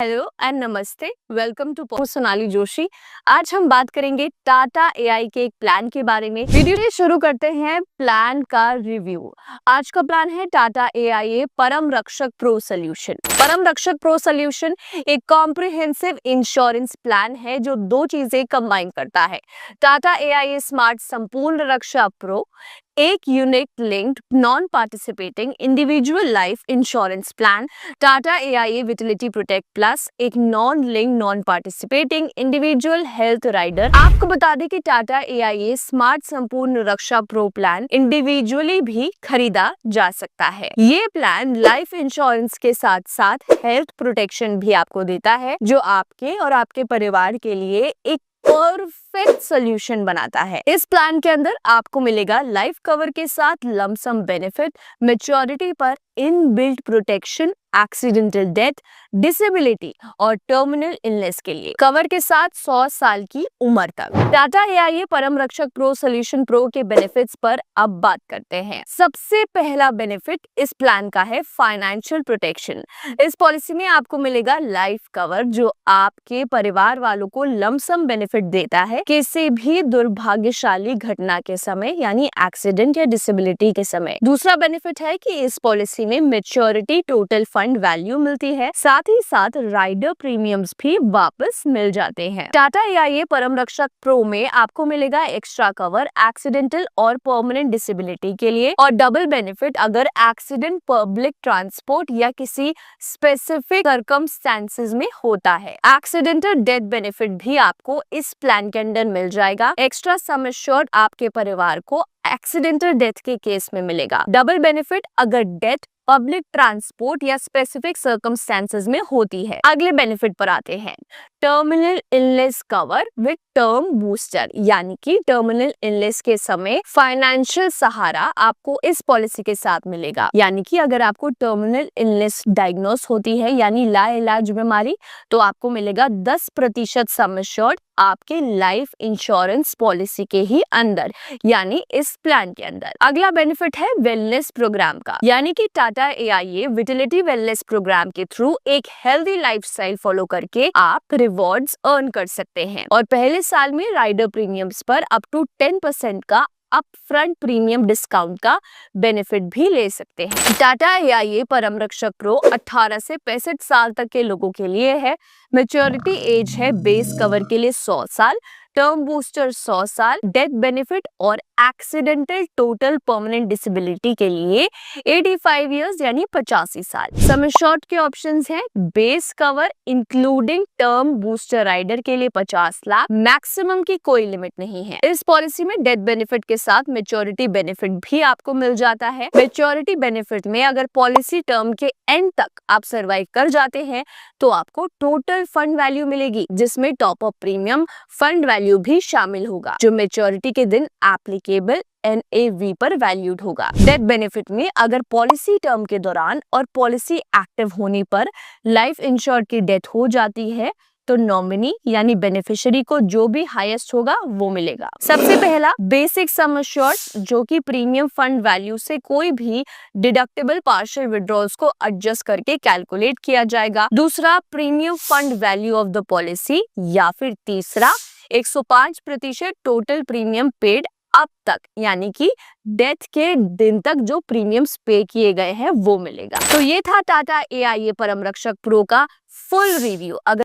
Hello and नमस्ते, welcome to Sonali Joshi. आज हम बात करेंगे टाटा एआई के एक प्लान के बारे में। वीडियो से शुरू करते हैं प्लान का रिव्यू। आज का प्लान है टाटा एआई परम रक्षक प्रो सोल्यूशन। परम रक्षक प्रो सोल्यूशन एक कॉम्प्रिहेंसिव इंश्योरेंस प्लान है जो दो चीजें कंबाइन करता है। Tata AI smart Sampoorna Raksha pro एक unit linked non participating individual life insurance plan, Tata AI vitality protect plus एक non link non participating individual health rider. आपको बता दें कि Tata AI smart Sampoorna Raksha pro plan individually भी खरीदा जा सकता है। ये प्लान लाइफ इंश्योरेंस के साथ साथ हेल्थ प्रोटेक्शन भी आपको देता है, जो आपके और आपके परिवार के लिए एक परफेक्ट सोल्यूशन बनाता है। इस प्लान के अंदर आपको मिलेगा लाइफ कवर के साथ लमसम बेनिफिट, मैच्योरिटी पर inbuilt protection, accidental death, disability और टर्मिनल इलनेस के लिए कवर के साथ 100 साल की उम्र तक। टाटा एआई परम रक्षक प्रो सोल्यूशन प्रो के बेनिफिट्स पर अब बात करते हैं। सबसे पहला बेनिफिट इस प्लान का है फाइनेंशियल प्रोटेक्शन। इस पॉलिसी में आपको मिलेगा लाइफ कवर जो आपके परिवार वालों को लमसम बेनिफिट देता है किसी भी दुर्भाग्यशाली घटना के समय, यानी एक्सीडेंट या डिसेबिलिटी के समय। दूसरा बेनिफिट है कि इस पॉलिसी में मैच्योरिटी टोटल फंड वैल्यू मिलती है, साथ ही साथ राइडर प्रीमियम्स भी वापस मिल जाते हैं। टाटा एआई परम रक्षक प्रो में आपको मिलेगा एक्स्ट्रा कवर एक्सीडेंटल और परमानेंट डिसेबिलिटी के लिए, और डबल बेनिफिट अगर एक्सीडेंट पब्लिक ट्रांसपोर्ट या किसी स्पेसिफिक सर्कमस्टेंसेस में होता है। एक्सीडेंटल डेथ बेनिफिट भी आपको इस प्लान के अंदर मिल जाएगा। एक्स्ट्रा सम एश्योर्ड आपके परिवार को एक्सीडेंटल डेथ के केस में मिलेगा। डबल बेनिफिट अगर डेथ पब्लिक ट्रांसपोर्ट या स्पेसिफिक सर्कमस्टेंसेस में होती है। अगले बेनिफिट पर आते हैं, terminal illness cover with term booster, यानी कि टर्मिनल इलनेस के समय फाइनेंशियल सहारा आपको इस पॉलिसी के साथ मिलेगा। यानी कि अगर आपको टर्मिनल इलनेस डायग्नोस होती है, यानी लाइलाज बीमारी, तो आपको मिलेगा 10% सम एश्योर्ड आपके लाइफ इंश्योरेंस पॉलिसी के ही अंदर, यानी इस प्लान के अंदर। अगला बेनिफिट है वेलनेस प्रोग्राम का, यानी कि टाटा एआई विटिलिटी वेलनेस प्रोग्राम के थ्रू एक हेल्दी लाइफस्टाइल फॉलो करके आप रिवॉर्ड्स अर्न कर सकते हैं, और पहले साल में राइडर प्रीमियम्स पर अप टू 10% का अप फ्रंट प्रीमियम डिस्काउंट का बेनिफिट भी ले सकते हैं। टाटा एआई परम रक्षक प्रो 18 से 65 साल तक के लोगों के लिए है। मैच्योरिटी एज है बेस कवर के लिए 100 साल, टर्म बूस्टर 100 साल, डेथ बेनिफिट और एक्सीडेंटल टोटल परमानेंट डिसेबिलिटी के लिए 85 इयर्स यानी 85 साल। सम एश्योर्ड के ऑप्शंस हैं base cover including term booster rider के लिए 50 लाख, मैक्सिमम की कोई लिमिट नहीं है। इस पॉलिसी में डेथ बेनिफिट के साथ मैच्योरिटी बेनिफिट भी आपको मिल जाता है। मैच्योरिटी बेनिफिट में अगर पॉलिसी टर्म के एंड तक आप सर्वाइव कर जाते हैं तो आपको टोटल फंड वैल्यू मिलेगी, जिसमें top up premium fund value भी शामिल होगा, जो मैच्योरिटी के दिन एप्लीकेबल NAV पर वैल्यूड होगा। डेथ बेनिफिट में अगर पॉलिसी टर्म के दौरान और पॉलिसी एक्टिव होने पर लाइफ इंश्योर्ड की डेथ हो जाती है तो नॉमिनी यानी बेनिफिशियरी को जो भी हाईएस्ट होगा वो मिलेगा। सबसे पहला बेसिक सम एश्योर्ड, जो कि प्रीमियम फंड वैल्यू से कोई भी डिडक्टेबल पार्शियल विड्रॉल्स को एडजस्ट करके कैलकुलेट किया जाएगा। दूसरा premium fund value of the policy, या फिर तीसरा 105% टोटल प्रीमियम पेड अब तक, यानी कि डेथ के दिन तक जो प्रीमियम्स पे किए गए हैं वो मिलेगा। तो ये था टाटा एआई परम रक्षक प्रो का फुल रिव्यू। अगर